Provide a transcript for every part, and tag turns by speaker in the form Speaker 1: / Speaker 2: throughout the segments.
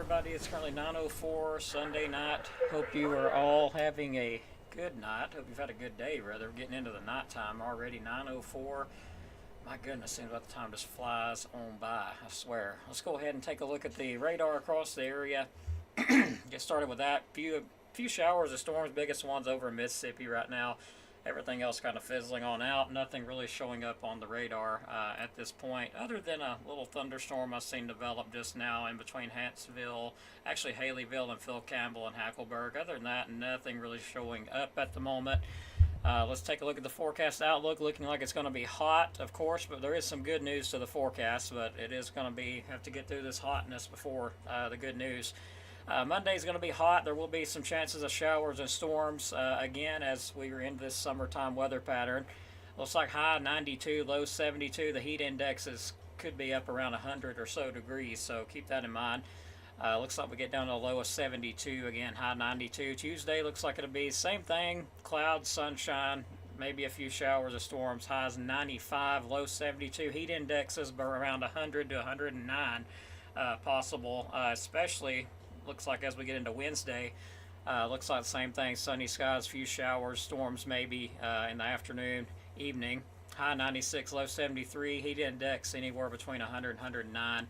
Speaker 1: everybody. It's currently 9:04 Sunday night. Hope you are all having a good night. Hope you've had a good day, rather. We're getting into the nighttime already. 9:04. My goodness, seems like the time just flies on by, I swear. Let's go ahead and take a look at the radar across the area. Get started with that. Few showers of storms, biggest ones over in Mississippi right now. Everything else kind of fizzling on out. Nothing really showing up on the radar at this point, other than a little thunderstorm I've seen develop just now in between Huntsville, actually Haleyville and Phil Campbell and Hackleburg. Other than that, nothing really showing up at the moment. Let's take a look at the forecast outlook. Looking like it's going to be hot, of course, but there is some good news to the forecast. But it is going to have to get through this hotness before the good news. Monday is going to be hot. There will be some chances of showers and storms again as we are in this summertime weather pattern. Looks like high 92, low 72. The heat indexes could be up around 100 or so degrees, so keep that in mind. Looks like we get down to a low of 72 again, high 92. Tuesday looks like it'll be same thing, clouds, sunshine, maybe a few showers or storms. Highs 95, low 72. Heat indexes around 100 to 109 possible, especially looks like as we get into Wednesday. Looks like the same thing, sunny skies, few showers, storms maybe in the afternoon, evening. High 96, low 73. Heat index anywhere between 100 and 109.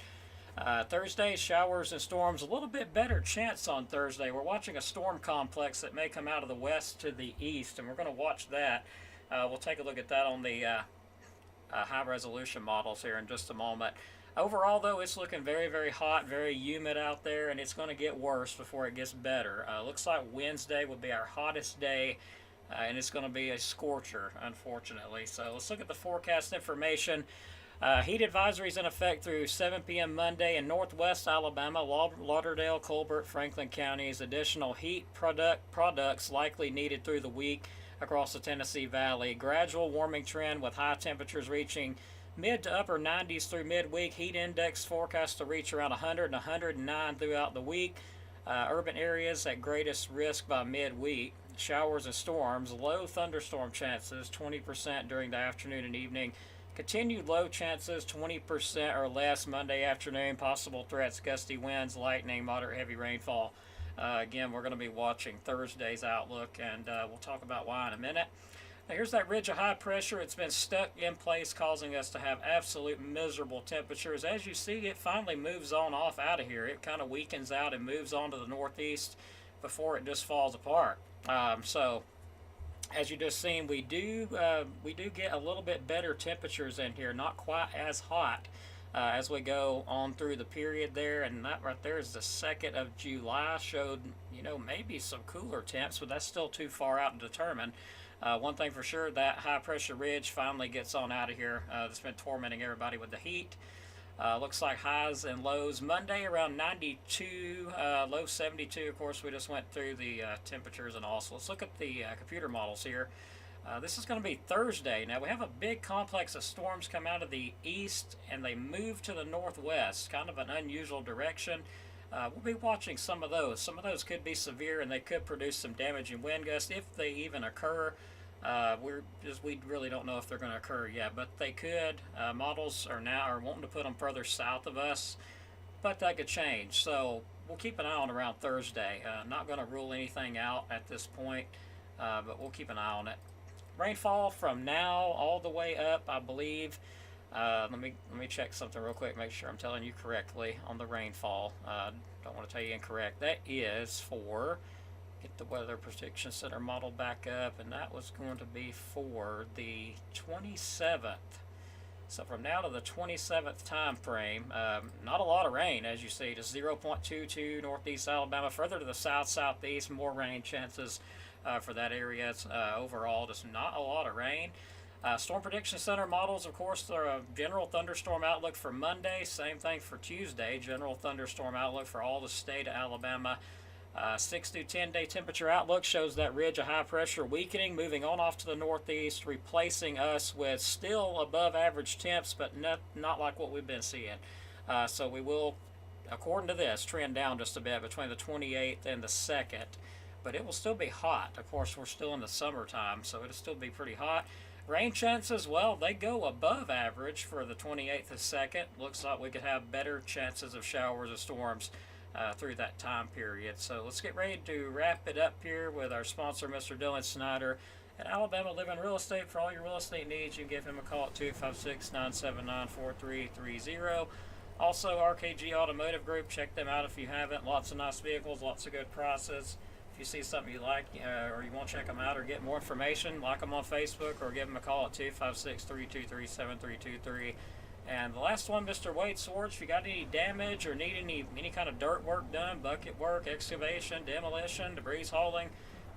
Speaker 1: Thursday, showers and storms. A little bit better chance on Thursday. We're watching a storm complex that may come out of the west to the east, and we're going to watch that. We'll take a look at that on the high resolution models here in just a moment. Overall, though, it's looking very, very hot, very humid out there, and it's going to get worse before it gets better. Looks like Wednesday will be our hottest day, and it's going to be a scorcher, unfortunately. So let's look at the forecast information. Heat advisories in effect through 7 p.m. Monday in northwest Alabama, Lauderdale, Colbert, Franklin counties. Additional heat products likely needed through the week across the Tennessee Valley. Gradual warming trend with high temperatures reaching mid to upper 90s through midweek. Heat index forecast to reach around 100 and 109 throughout the week. Urban areas at greatest risk by midweek. Showers and storms. Low thunderstorm chances, 20% during the afternoon and evening. Continued low chances, 20% or less Monday afternoon. Possible threats, gusty winds, lightning, moderate heavy rainfall. Again, we're going to be watching Thursday's outlook, and we'll talk about why in a minute. Now, here's that ridge of high pressure. It's been stuck in place, causing us to have absolute miserable temperatures. As you see, it finally moves on off out of here. It kind of weakens out and moves on to the northeast before it just falls apart. So, as you just seen, we do get a little bit better temperatures in here. Not quite as hot as we go on through the period there, and that right there is the 2nd of July. Showed, maybe some cooler temps, but that's still too far out to determine. One thing for sure, that high pressure ridge finally gets on out of here. That's been tormenting everybody with the heat. Looks like highs and lows Monday around 92, low 72. Of course, we just went through the temperatures and all. So let's look at the computer models here. This is going to be Thursday. Now, we have a big complex of storms come out of the east, and they move to the northwest, kind of an unusual direction. We'll be watching some of those. Some of those could be severe, and they could produce some damaging wind gusts if they even occur. We really don't know if they're going to occur yet, but they could. Models are wanting to put them further south of us, but that could change. So we'll keep an eye on around Thursday. Not going to rule anything out at this point, but we'll keep an eye on it. Rainfall from now all the way up, I believe. Let me check something real quick, make sure I'm telling you correctly on the rainfall. Don't want to tell you incorrect. That is for, get the Weather Prediction Center model back up, and that was going to be for the 27th. So from now to the 27th time frame, not a lot of rain, as you see, just 0.22 northeast Alabama. Further to the southeast, more rain chances for that area. Overall, just not a lot of rain. Storm Prediction Center models, of course, there are a general thunderstorm outlook for Monday. Same thing for Tuesday. General thunderstorm outlook for all the state of Alabama. 6 to 10 day temperature outlook shows that ridge of high pressure weakening, moving on off to the northeast, replacing us with still above average temps, but not like what we've been seeing. So we will, according to this, trend down just a bit between the 28th and the 2nd. But it will still be hot. Of course, we're still in the summertime, so it'll still be pretty hot. Rain chances, well, they go above average for the 28th and 2nd. Looks like we could have better chances of showers or storms through that time period. So let's get ready to wrap it up here with our sponsor, Mr. Dylan Snyder at Alabama Living Real Estate. For all your real estate needs, you can give him a call at 256-979-4330. Also, RKG Automotive Group, check them out if you haven't. Lots of nice vehicles, lots of good prices. If you see something you like or you want to check them out or get more information, like them on Facebook or give them a call at 256-323-7323. And the last one, Mr. Wade Swords, if you got any damage or need any kind of dirt work done, bucket work, excavation, demolition, debris hauling,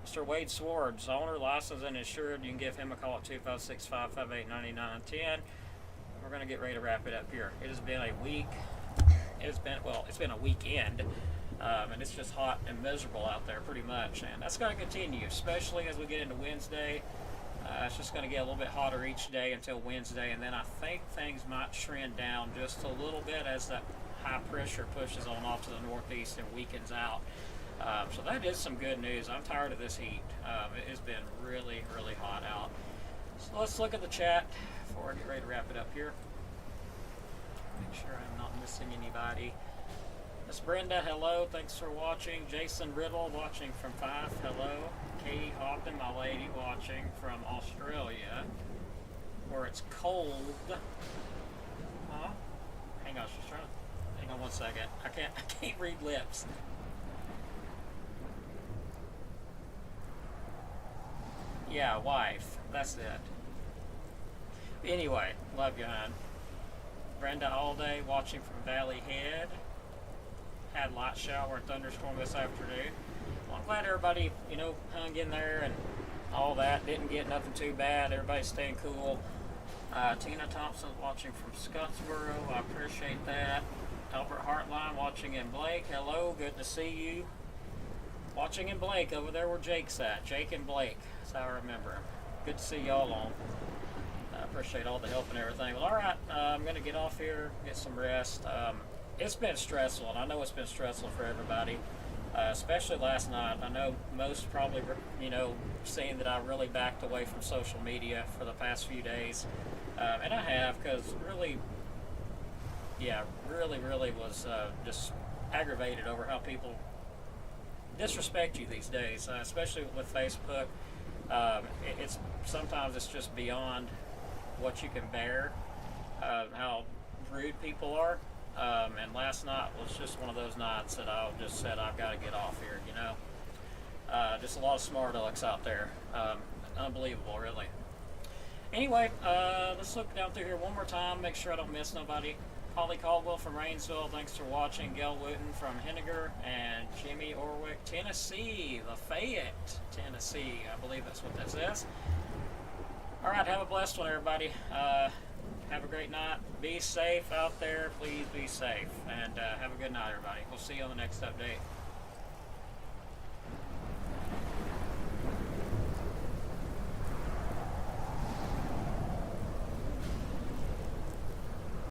Speaker 1: Mr. Wade Swords, owner, licensed, and insured. You can give him a call at 256-558-9910. We're going to get ready to wrap it up here. It has been a week. It's been a weekend, and it's just hot and miserable out there pretty much. And that's going to continue, especially as we get into Wednesday. It's just going to get a little bit hotter each day until Wednesday, and then I think things might trend down just a little bit as that high pressure pushes on off to the northeast and weakens out. So that is some good news. I'm tired of this heat. It has been really, really hot out. So let's look at the chat before I get ready to wrap it up here. Make sure I'm not missing anybody. Miss Brenda, hello. Thanks for watching. Jason Riddle watching from Fife. Hello. Katie Houghton, my lady, watching from Australia, where it's cold. Huh? Hang on, she's trying to. Hang on one second. I can't read lips. Yeah, wife. That's it. Anyway, love you, hon. Brenda all day watching from Valley Head. Had light shower and thunderstorm this afternoon. Well, I'm glad everybody, hung in there and all that. Didn't get nothing too bad. Everybody's staying cool. Tina Thompson's watching from Scottsboro. I appreciate that. Albert Hartline watching in Blake. Hello, good to see you. Watching in Blake, over there where Jake's at. Jake and Blake, that's how I remember him. Good to see y'all on. I appreciate all the help and everything. Well, all right, I'm going to get off here, get some rest. It's been stressful, and I know it's been stressful for everybody, especially last night. I know most probably, seeing that I really backed away from social media for the past few days. And I have, because really was just aggravated over how people disrespect you these days, especially with Facebook. Sometimes it's just beyond what you can bear, how rude people are. And last night was just one of those nights that I just said, I've got to get off here, just a lot of smart alecks out there. Unbelievable, really. Anyway, let's look down through here one more time, make sure I don't miss nobody. Holly Caldwell from Rainsville, thanks for watching. Gail Wooten from Henniger, and Jimmy Orwick, Tennessee, Lafayette, Tennessee. I believe that's what that says. All right, have a blessed one, everybody. Have a great night. Be safe out there. Please be safe. And have a good night, everybody. We'll see you on the next update.